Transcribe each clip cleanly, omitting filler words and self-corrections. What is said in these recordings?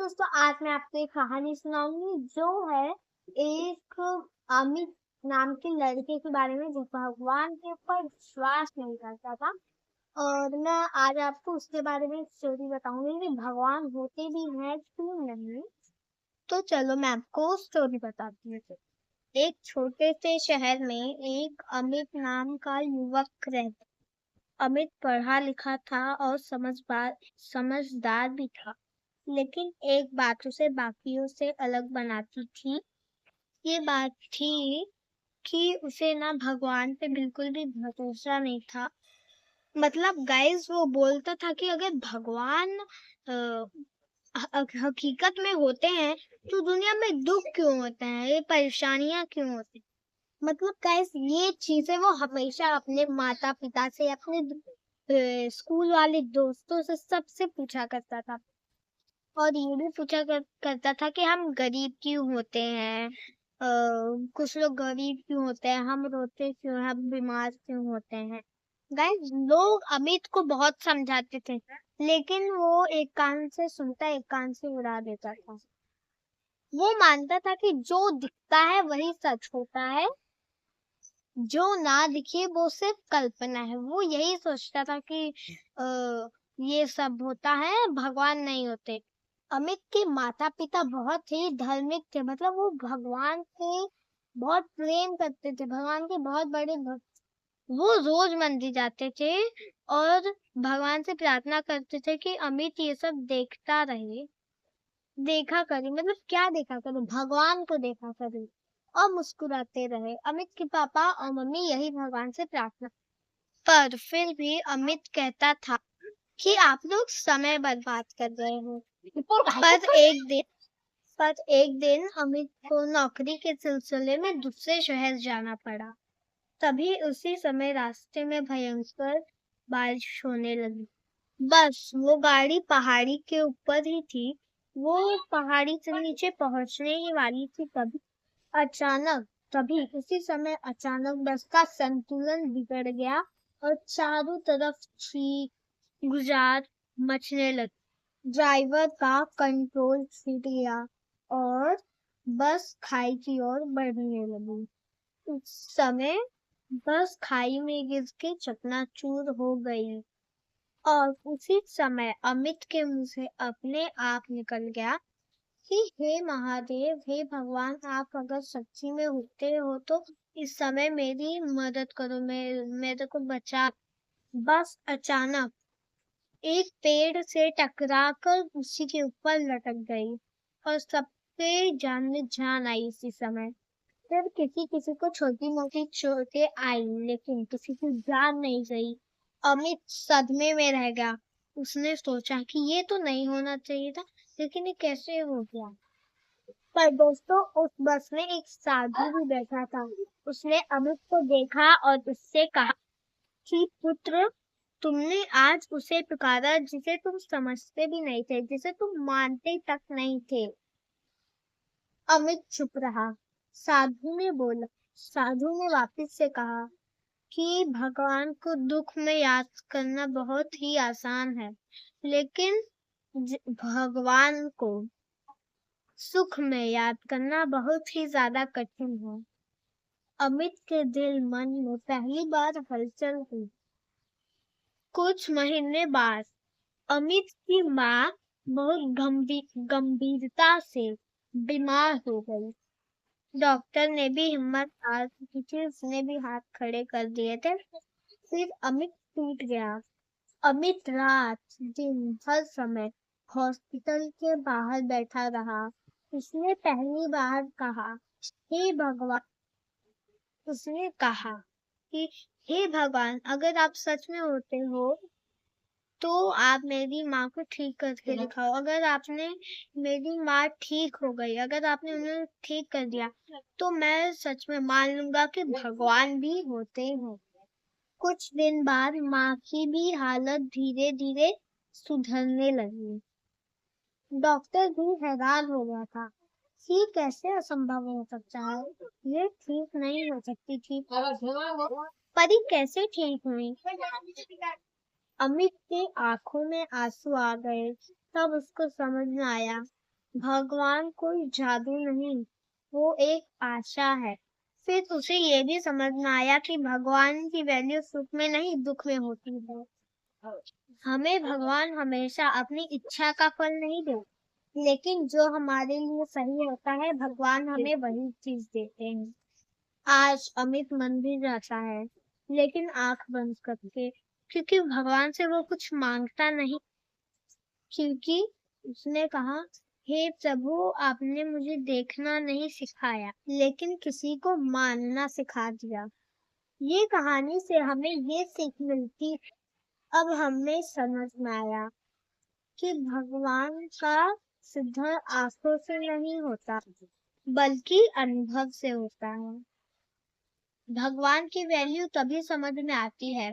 दोस्तों, आज मैं आपको एक कहानी सुनाऊंगी जो है एक अमित नाम के लड़के के बारे में जो भगवान के ऊपर विश्वास नहीं करता था। और मैं आज आपको उसके बारे में स्टोरी बताऊंगी कि भगवान होते भी हैं क्यों नहीं। तो चलो मैं आपको स्टोरी बताती हूँ। एक छोटे से शहर में एक अमित नाम का युवक रहता। अमित पढ़ा लिखा था और समझदार भी था, लेकिन एक बात उसे बाकियों से अलग बनाती थी। ये बात थी कि उसे ना भगवान पे बिल्कुल भी भरोसा नहीं था। मतलब गाइस, वो बोलता था कि अगर भगवान हकीकत में होते हैं तो दुनिया में दुख क्यों होते हैं, ये परेशानियां क्यों होती हैं। मतलब गाइस, ये चीजें वो हमेशा अपने माता पिता से, अपने स्कूल वाले दोस्तों से, सबसे पूछा करता था। और ये भी करता था कि हम गरीब क्यों होते हैं, कुछ लोग गरीब क्यों होते हैं, हम रोते क्यों हैं, हम बीमार क्यों होते हैं। गाइस, लोग अमित को बहुत समझाते थे, लेकिन वो एक कान से सुनता, एक कान से उड़ा देता था। वो मानता था कि जो दिखता है वही सच होता है, जो ना दिखे वो सिर्फ कल्पना है। वो यही सोचता था कि ये सब होता है, भगवान नहीं होते। अमित के माता पिता बहुत ही धार्मिक थे, मतलब वो भगवान से बहुत प्रेम करते थे, भगवान के बहुत बड़े भक्त। वो रोज मंदिर जाते थे और भगवान से प्रार्थना करते थे कि अमित ये सब देखता रहे, देखा करे, मतलब क्या देखा करे, भगवान को देखा करे और मुस्कुराते रहे। अमित के पापा और मम्मी यही भगवान से प्रार्थना। पर फिर भी अमित कहता था कि आप लोग समय बर्बाद कर रहे हो। पर एक दिन अमित को नौकरी के सिलसिले में दूसरे शहर जाना पड़ा। तभी उसी समय रास्ते में भयंकर बारिश होने लगी। बस वो गाड़ी पहाड़ी के ऊपर ही थी। वो पहाड़ी से नीचे पहुंचने ही वाली थी, तभी उसी समय अचानक बस का संतुलन बिगड़ गया और चारों तरफ चीख गुजार मचने लगी। ड्राइवर का कंट्रोल छूट गया और बस खाई की ओर बढ़ने लगी। उस समय बस खाई में गिर के चकनाचूर हो गई और उसी समय अमित के मुंह से अपने आप निकल गया कि हे महादेव, हे भगवान, आप अगर सच्ची में होते हो तो इस समय मेरी मदद करो, मेरे को बचा। बस अचानक एक पेड़ से टकराकर उसी के ऊपर लटक गई और सबके जान में जान आई इसी समय। फिर किसी किसी को छोटी मोटी चोटें आई, लेकिन किसी की जान नहीं गई। अमित सदमे में रह गया। उसने सोचा कि ये तो नहीं होना चाहिए था, लेकिन ये कैसे हो गया। पर दोस्तों, उस बस में एक साधु भी बैठा था। उसने अमित को देखा और उससे कहा कि पुत्र, तुमने आज उसे पुकारा जिसे तुम समझते भी नहीं थे, जिसे तुम मानते तक नहीं थे। अमित चुप रहा। साधु ने वापस से कहा कि भगवान को दुख में याद करना बहुत ही आसान है, लेकिन भगवान को सुख में याद करना बहुत ही ज्यादा कठिन है। अमित के दिल मन में पहली बार हलचल हुई। कुछ महीने बाद अमित की माँ बहुत गंभीरता से बीमार हो गई। डॉक्टर ने भी हिम्मत हार दी थी, उसने भी हाथ खड़े कर दिए थे। फिर अमित टूट गया। अमित रात दिन हर समय हॉस्पिटल के बाहर बैठा रहा। उसने पहली बार कहा, हे भगवान उसने कहा कि हे भगवान, अगर आप सच में होते हो तो आप मेरी माँ को ठीक करके दिखाओ। अगर आपने मेरी माँ ठीक हो गई, अगर आपने उन्हें ठीक कर दिया, तो मैं सच में मान लूंगा कि भगवान भी होते हैं। कुछ दिन बाद माँ की भी हालत धीरे धीरे सुधरने लगी। डॉक्टर भी हैरान हो गया था कि कैसे असंभव हो सकता है, ये ठीक नहीं हो सकती थी। पर ये कैसे ठीक हुई। अमित की आंखों में आंसू आ गए। तब उसको समझ में आया भगवान कोई जादू नहीं, वो एक आशा है। फिर उसे ये भी समझ में आया कि भगवान की वैल्यू सुख में नहीं दुख में होती है। हमें भगवान हमेशा अपनी इच्छा का फल नहीं देते, लेकिन जो हमारे लिए सही होता है भगवान हमें वही चीज देते हैं। आज अमित मंदिर जाता है, लेकिन आंख बंद करके, क्योंकि भगवान से वो कुछ मांगता नहीं, क्योंकि उसने कहा, हे प्रभु, आपने मुझे देखना नहीं सिखाया, लेकिन किसी को मानना सिखा दिया। ये कहानी से हमें ये सीख मिलती, अब हमें समझ में आया कि भगवान का सिद्ध आंखों से नहीं होता, बल्कि अनुभव से होता है। भगवान की वैल्यू तभी समझ में आती है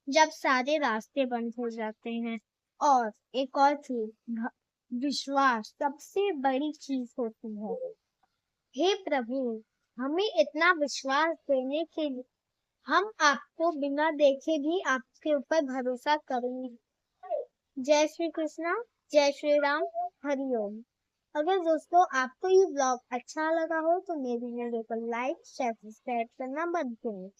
जब सारे रास्ते बंद हो जाते हैं। और एक और चीज, विश्वास सबसे बड़ी चीज होती है। हे प्रभु, हमें इतना विश्वास देने के लिए हम आपको बिना देखे भी आपके ऊपर भरोसा करेंगे। जय श्री कृष्णा, जय श्री राम, हरि ओम। अगर दोस्तों आपको ये ब्लॉग अच्छा लगा हो तो मेरी वीडियो को लाइक शेयर सब्सक्राइब करना मत भूलिए।